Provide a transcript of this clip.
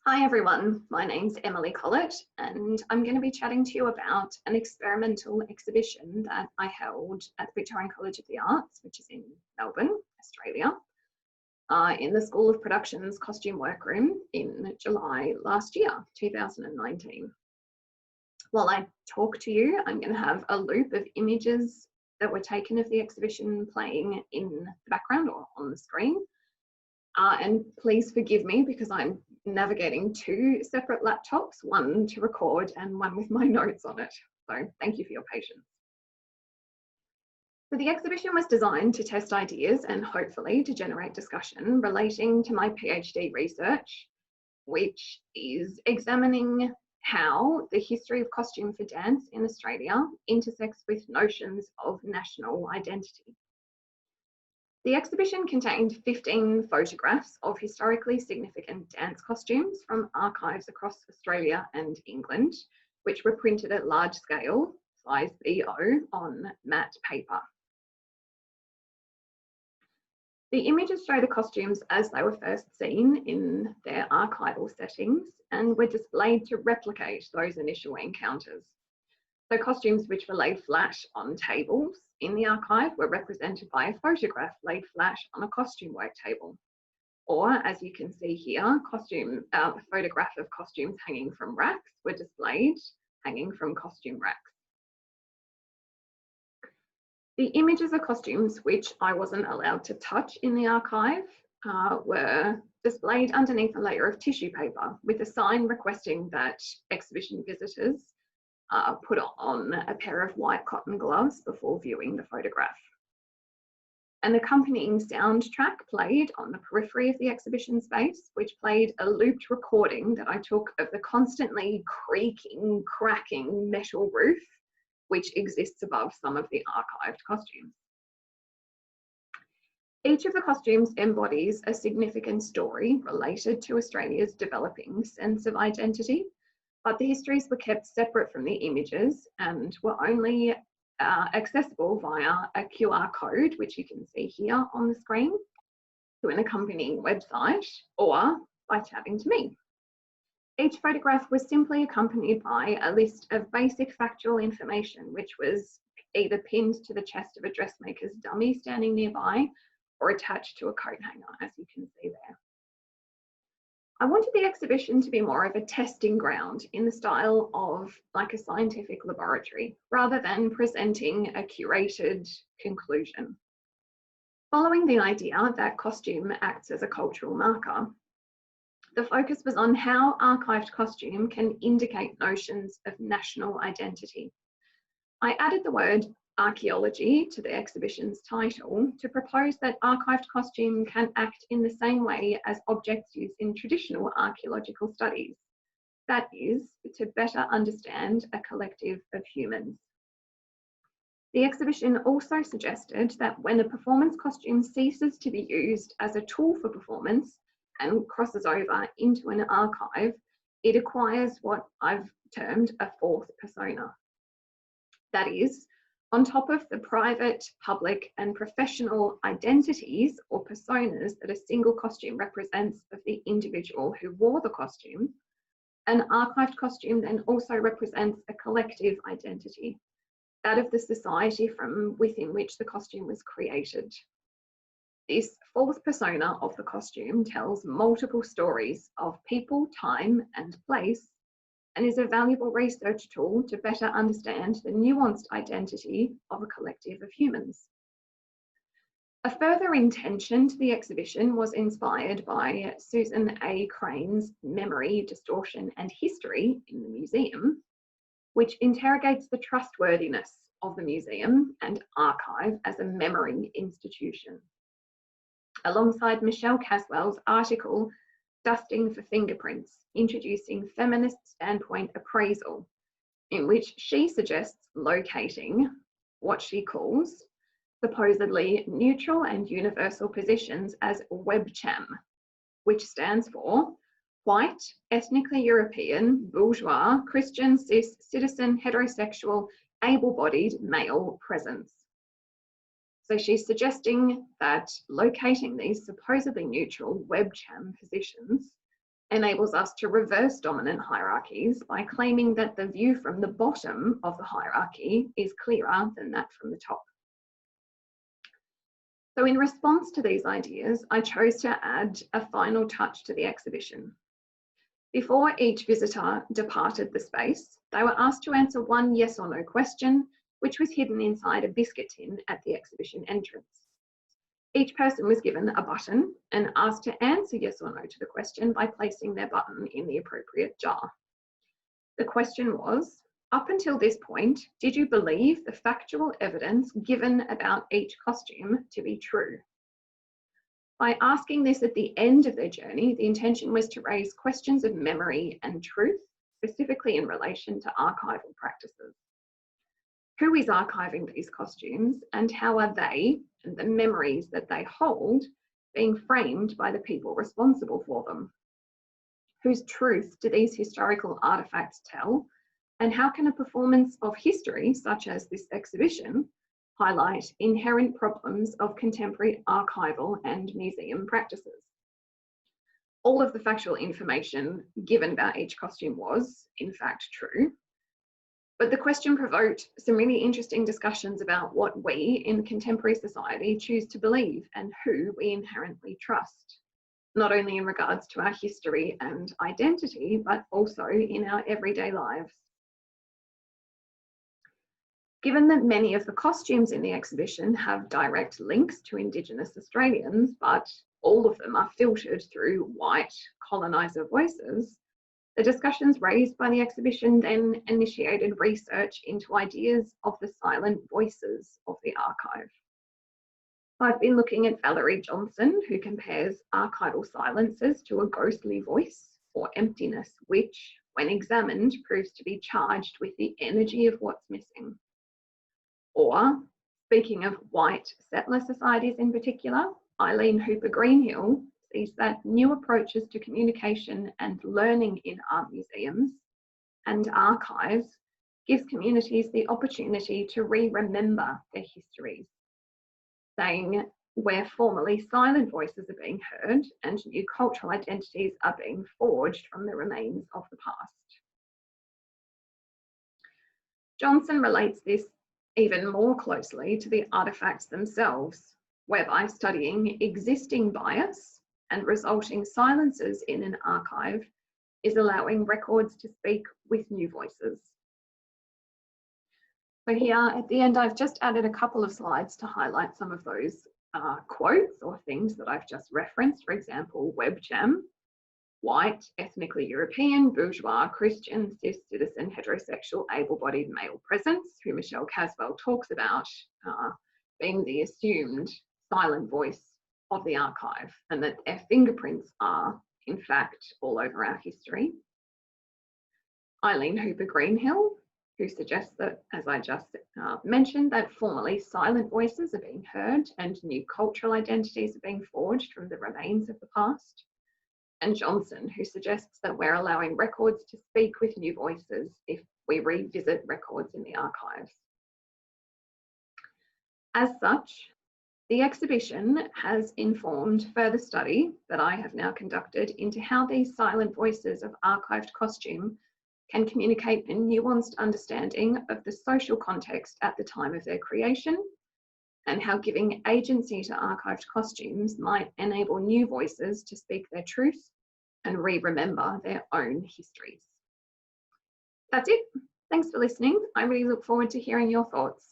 Hi everyone, my name's Emily Collett and I'm going to be chatting to you about an experimental exhibition that I held at the Victorian College of the Arts, which is in Melbourne, Australia, in the School of Production's Costume Workroom in July last year, 2019. While I talk to you, I'm going to have a loop of images that were taken of the exhibition playing in the background or on the screen. And please forgive me because I'm navigating two separate laptops, one to record and one with my notes on it. So thank you for your patience. So the exhibition was designed to test ideas and hopefully to generate discussion relating to my PhD research, which is examining how the history of costume for dance in Australia intersects with notions of national identity. The exhibition contained 15 photographs of historically significant dance costumes from archives across Australia and England, which were printed at large scale, size BO, on matte paper. The images show the costumes as they were first seen in their archival settings and were displayed to replicate those initial encounters. So costumes which were laid flat on tables in the archive were represented by a photograph laid flat on a costume work table. Or, as you can see here, a photograph of costumes hanging from racks were displayed hanging from costume racks. The images of costumes which I wasn't allowed to touch in the archive were displayed underneath a layer of tissue paper with a sign requesting that exhibition visitors put on a pair of white cotton gloves before viewing the photograph. An accompanying soundtrack played on the periphery of the exhibition space, which played a looped recording that I took of the constantly creaking, cracking metal roof, which exists above some of the archived costumes. Each of the costumes embodies a significant story related to Australia's developing sense of identity, but the histories were kept separate from the images and were only accessible via a QR code, which you can see here on the screen, to an accompanying website or by chatting to me. Each photograph was simply accompanied by a list of basic factual information, which was either pinned to the chest of a dressmaker's dummy standing nearby or attached to a coat hanger, as you can see there. I wanted the exhibition to be more of a testing ground in the style of like a scientific laboratory, rather than presenting a curated conclusion. Following the idea that costume acts as a cultural marker, the focus was on how archived costume can indicate notions of national identity. I added the word archaeology to the exhibition's title to propose that archived costume can act in the same way as objects used in traditional archaeological studies. That is, to better understand a collective of humans. The exhibition also suggested that when a performance costume ceases to be used as a tool for performance and crosses over into an archive, it acquires what I've termed a fourth persona. That is, on top of the private, public, and professional identities or personas that a single costume represents of the individual who wore the costume, an archived costume then also represents a collective identity, that of the society from within which the costume was created. This fourth persona of the costume tells multiple stories of people, time, and place, and is a valuable research tool to better understand the nuanced identity of a collective of humans. A further intention to the exhibition was inspired by Susan A. Crane's Memory, Distortion and History in the Museum, which interrogates the trustworthiness of the museum and archive as a memory institution. Alongside Michelle Caswell's article, Dusting for Fingerprints, Introducing Feminist Standpoint Appraisal, in which she suggests locating what she calls supposedly neutral and universal positions as WebCham, which stands for white, ethnically European, bourgeois, Christian, cis, citizen, heterosexual, able-bodied male presence. So she's suggesting that locating these supposedly neutral WebCham positions enables us to reverse dominant hierarchies by claiming that the view from the bottom of the hierarchy is clearer than that from the top. So in response to these ideas, I chose to add a final touch to the exhibition. Before each visitor departed the space, they were asked to answer one yes or no question, which was hidden inside a biscuit tin at the exhibition entrance. Each person was given a button and asked to answer yes or no to the question by placing their button in the appropriate jar. The question was, up until this point, did you believe the factual evidence given about each costume to be true? By asking this at the end of their journey, the intention was to raise questions of memory and truth, specifically in relation to archival practices. Who is archiving these costumes, and how are they, and the memories that they hold, being framed by the people responsible for them? Whose truth do these historical artefacts tell, and how can a performance of history, such as this exhibition, highlight inherent problems of contemporary archival and museum practices? All of the factual information given about each costume was, in fact, true. But the question provoked some really interesting discussions about what we in contemporary society choose to believe and who we inherently trust, not only in regards to our history and identity, but also in our everyday lives. Given that many of the costumes in the exhibition have direct links to Indigenous Australians, but all of them are filtered through white coloniser voices, the discussions raised by the exhibition then initiated research into ideas of the silent voices of the archive. I've been looking at Valerie Johnson, who compares archival silences to a ghostly voice or emptiness, which, when examined, proves to be charged with the energy of what's missing. Or, speaking of white settler societies in particular, Eileen Hooper Greenhill sees that new approaches to communication and learning in art museums and archives gives communities the opportunity to remember their histories, saying where formerly silent voices are being heard and new cultural identities are being forged from the remains of the past. Johnson relates this even more closely to the artefacts themselves, whereby studying existing bias and resulting silences in an archive is allowing records to speak with new voices. So here at the end, I've just added a couple of slides to highlight some of those quotes or things that I've just referenced. For example, WebGem, white, ethnically European, bourgeois, Christian, cis, citizen, heterosexual, able-bodied male presence, who Michelle Caswell talks about being the assumed silent voice of the archive, and that their fingerprints are, in fact, all over our history. Eileen Hooper Greenhill, who suggests that, as I just mentioned, that formerly silent voices are being heard and new cultural identities are being forged from the remains of the past. And Johnson, who suggests that we're allowing records to speak with new voices if we revisit records in the archives. As such, the exhibition has informed further study that I have now conducted into how these silent voices of archived costume can communicate a nuanced understanding of the social context at the time of their creation, and how giving agency to archived costumes might enable new voices to speak their truth and remember their own histories. That's it. Thanks for listening. I really look forward to hearing your thoughts.